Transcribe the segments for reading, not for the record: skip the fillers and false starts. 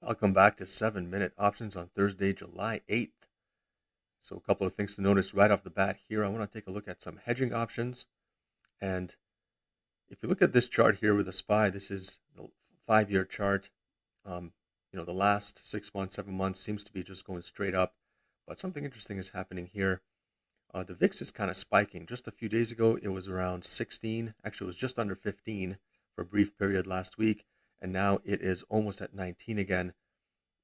Welcome back to 7-Minute Options on Thursday, July 8th. So a couple of things to notice right off the bat here. I want to take a look at some hedging options. And if you look at this chart here with a SPY, this is the 5-year chart. The last 6 months, 7 months seems to be just going straight up. But something interesting is happening here. The VIX is kind of spiking. Just a few days ago, it was around 16. Actually, it was just under 15 for a brief period last week. And now it is almost at 19 again.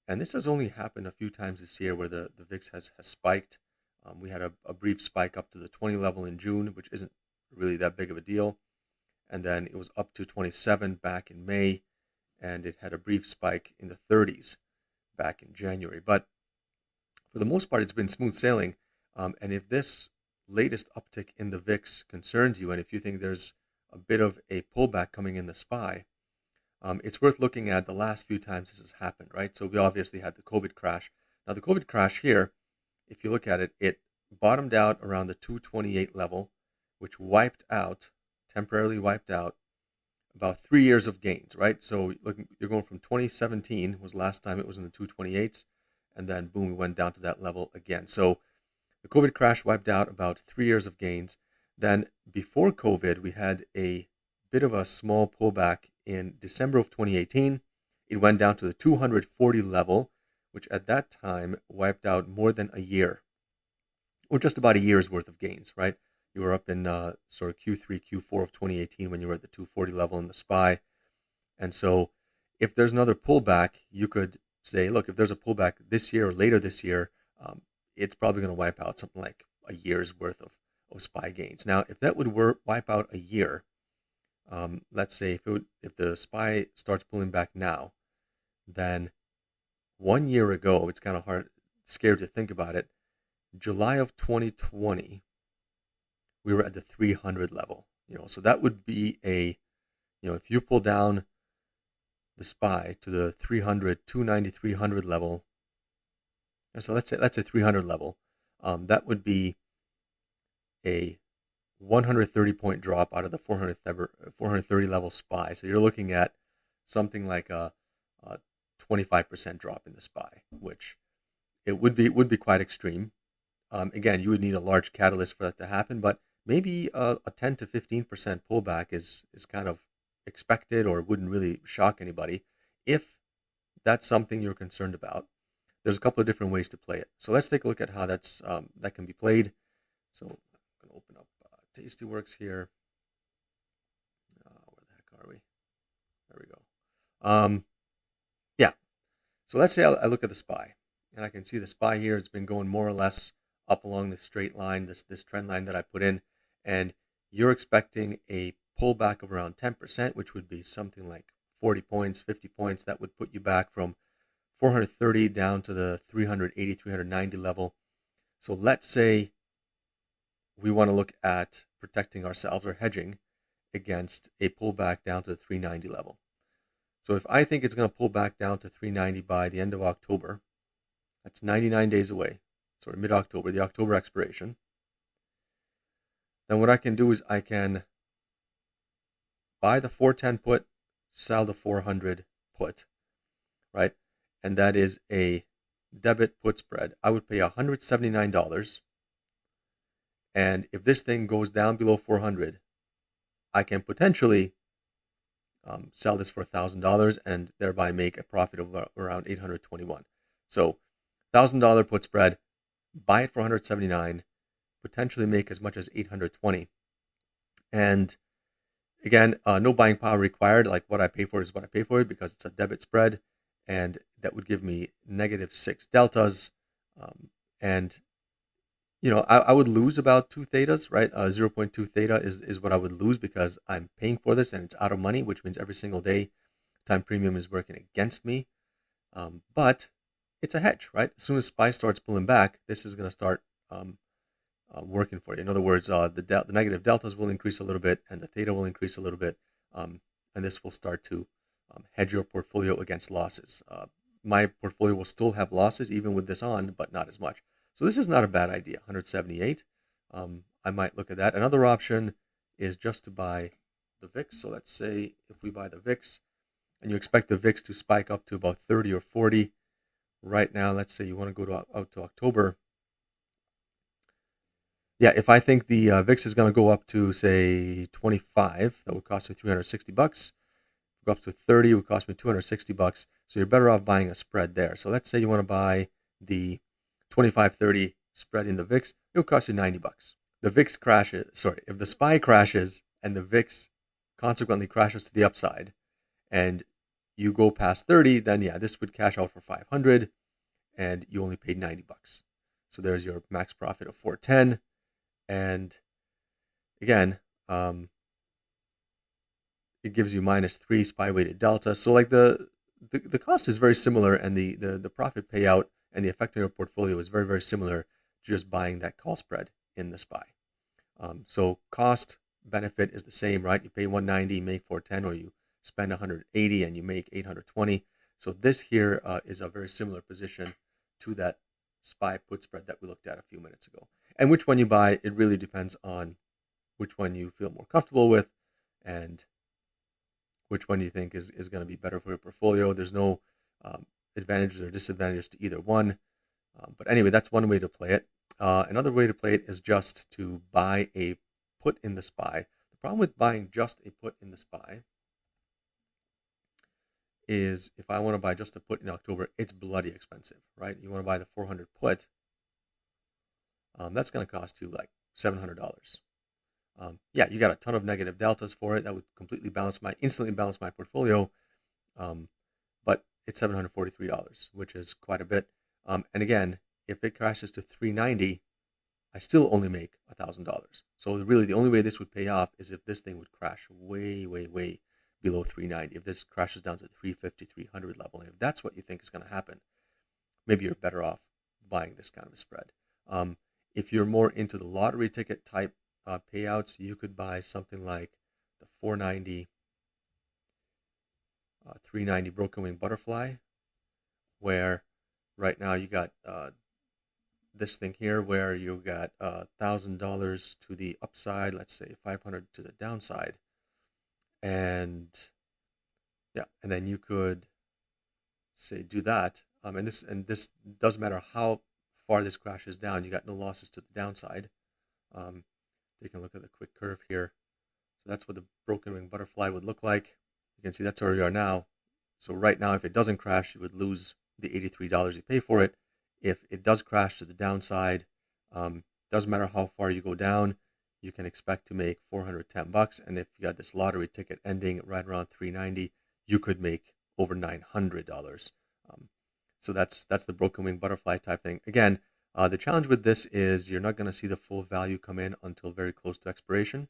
And this has only happened a few times this year where the VIX has spiked. We had a brief spike up to the 20 level in June, which isn't really that big of a deal. And then it was up to 27 back in May, and it had a brief spike in the 30s back in January. But for the most part, it's been smooth sailing. And if this latest uptick in the VIX concerns you, and if you think there's a bit of a pullback coming in the SPY, it's worth looking at the last few times this has happened, right? So we obviously had the COVID crash. Now the COVID crash here, if you look at it, it bottomed out around the 228 level, which temporarily wiped out about 3 years of gains, right? So you're going from 2017 was last time it was in the 228s, and then boom, we went down to that level again. So the COVID crash wiped out about 3 years of gains. Then before COVID, we had a bit of a small pullback in December of 2018. It went down to the 240 level, which at that time wiped out more than a year, or just about a year's worth of gains, right? You were up in sort of Q3, Q4 of 2018 when you were at the 240 level in the SPY. And so if there's another pullback, you could say, look, if there's a pullback this year or later this year, it's probably going to wipe out something like a year's worth of SPY gains. Now, if that would wipe out a year, let's say if the SPY starts pulling back now, then 1 year ago, it's kind of scared to think about it, July of 2020, we were at the 300 level. So that would be if you pull down the SPY to the 290, 300 level. So let's say 300 level. That would be a 130 point drop out of the 430 level SPY. So you're looking at something like a 25% drop in the SPY, which it would be quite extreme. Again, you would need a large catalyst for that to happen, but maybe a 10 to 15% pullback is kind of expected, or wouldn't really shock anybody. If that's something you're concerned about, there's a couple of different ways to play it. So let's take a look at how that can be played. So I'm going to open up Tastyworks here. Where the heck are we? There we go. Yeah. So let's say I look at the SPY, and I can see the SPY here. It's been going more or less up along this straight line, this trend line that I put in, and you're expecting a pullback of around 10%, which would be something like 40 points, 50 points. That would put you back from 430 down to the 380, 390 level. So let's say we want to look at protecting ourselves or hedging against a pullback down to the 390 level. So if I think it's going to pull back down to 390 by the end of October, that's 99 days away, sort of mid-October, the October expiration, then what I can do is I can buy the 410 put, sell the 400 put, right? And that is a debit put spread. I would pay $179. And if this thing goes down below 400, I can potentially sell this for $1,000 and thereby make a profit of around $821. So $1,000 put spread, buy it for $179, potentially make as much as $820. And again, no buying power required. Like, what I pay for it is what I pay for it, because it's a debit spread, and that would give me -6 deltas. And I would lose about 2 thetas, right? 0.2 theta is what I would lose, because I'm paying for this and it's out of money, which means every single day time premium is working against me. But it's a hedge, right? As soon as SPY starts pulling back, this is going to start working for you. In other words, the negative deltas will increase a little bit, and the theta will increase a little bit, and this will start to hedge your portfolio against losses. My portfolio will still have losses even with this on, but not as much. So this is not a bad idea. 178. I might look at that. Another option is just to buy the VIX. So let's say if we buy the VIX, and you expect the VIX to spike up to about 30 or 40. Right now, let's say you want to go out to October. Yeah, if I think the VIX is going to go up to, say, 25, that would cost me $360. Go up to 30, it would cost me $260. So you're better off buying a spread there. So let's say you want to buy the 25-30 spread in the VIX, it will cost you $90. The VIX crashes, sorry, if the SPY crashes and the VIX consequently crashes to the upside and you go past 30, then yeah, this would cash out for 500 and you only paid $90. So there's your max profit of 410. And again, it gives you -3 SPY weighted delta. So like the cost is very similar, and the profit payout and the effect on your portfolio is very, very similar to just buying that call spread in the SPY. So cost benefit is the same, right? You pay 190, make 410, or you spend 180 and you make 820. So this here is a very similar position to that SPY put spread that we looked at a few minutes ago. And which one you buy, it really depends on which one you feel more comfortable with and which one you think is going to be better for your portfolio. There's no advantages or disadvantages to either one. But anyway, that's one way to play it. Another way to play it is just to buy a put in the SPY. The problem with buying just a put in the SPY is if I want to buy just a put in October, it's bloody expensive, right? You want to buy the 400 put. That's going to cost you like $700. Yeah, you got a ton of negative deltas for it. That would completely instantly balance my portfolio. But it's $743, which is quite a bit. And again, if it crashes to 390, I still only make $1,000. So really the only way this would pay off is if this thing would crash way, way, way below 390. If this crashes down to 350, 300 level, and if that's what you think is going to happen, maybe you're better off buying this kind of a spread. If you're more into the lottery ticket type payouts, you could buy something like the 490, 390 broken wing butterfly, where right now you got this thing here where you got $1,000 to the upside, let's say 500 to the downside, and yeah, and then you could say do that, and this doesn't matter how far this crashes down, you got no losses to the downside. Take a look at the quick curve here. So that's what the broken wing butterfly would look like. You can see that's where we are now. So right now, if it doesn't crash, you would lose the $83 you pay for it. If it does crash to the downside, doesn't matter how far you go down, you can expect to make $410. And if you got this lottery ticket ending right around 390, you could make over $900. So that's the broken wing butterfly type thing. Again, the challenge with this is you're not going to see the full value come in until very close to expiration.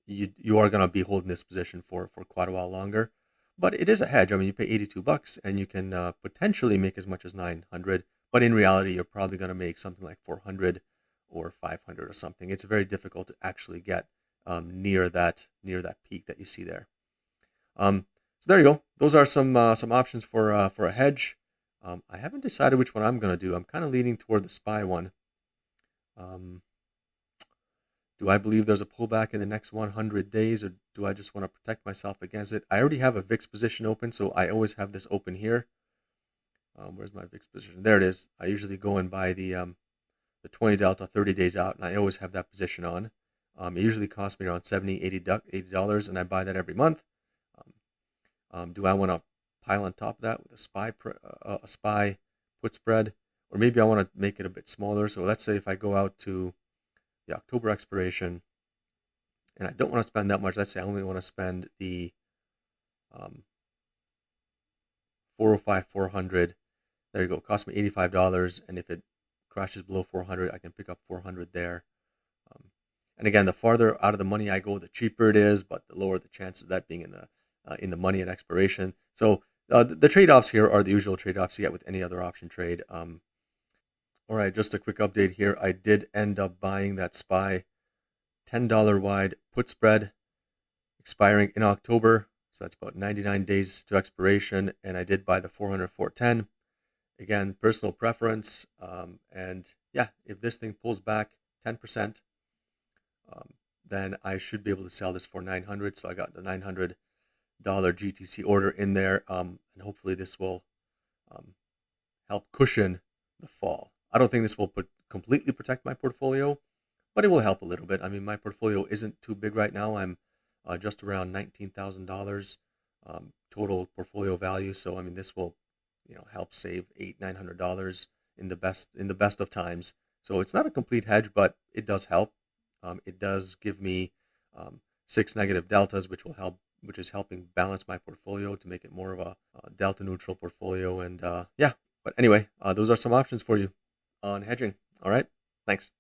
You are going to be holding this position for quite a while longer, but it is a hedge. I mean, you pay $82 and you can potentially make as much as 900, but in reality, you're probably going to make something like 400 or 500 or something. It's very difficult to actually get near that peak that you see there. So there you go. Those are some options for a hedge. I haven't decided which one I'm going to do. I'm kind of leaning toward the SPY one. Do I believe there's a pullback in the next 100 days, or do I just want to protect myself against it? I already have a VIX position open, so I always have this open here. Where's my VIX position? There it is. I usually go and buy the 20 delta 30 days out, and I always have that position on. It usually costs me around $70, $80, and I buy that every month. Do I want to pile on top of that with a SPY put spread, or maybe I want to make it a bit smaller? So let's say if I go out to the October expiration and I don't want to spend that much, let's say I only want to spend the 405, 400. There you go. It cost me $85, and if it crashes below 400, I can pick up 400 there. And again, the farther out of the money I go, the cheaper it is, but the lower the chances of that being in the money at expiration. So the trade-offs here are the usual trade-offs you get with any other option trade. All right, just a quick update here. I did end up buying that SPY $10 wide put spread expiring in October. So that's about 99 days to expiration. And I did buy the 400 410. Again, personal preference. And yeah, if this thing pulls back 10%, then I should be able to sell this for 900. So I got the 900 GTC order in there, and hopefully this will help cushion the fall. I don't think this will completely protect my portfolio, but it will help a little bit. I mean, my portfolio isn't too big right now. I'm just around $19,000 total portfolio value. So I mean, this will, help save $800-900 in the best of times. So it's not a complete hedge, but it does help. It does give me 6 negative deltas, which is helping balance my portfolio to make it more of a delta neutral portfolio. And yeah, but anyway, those are some options for you on hedging. All right, thanks.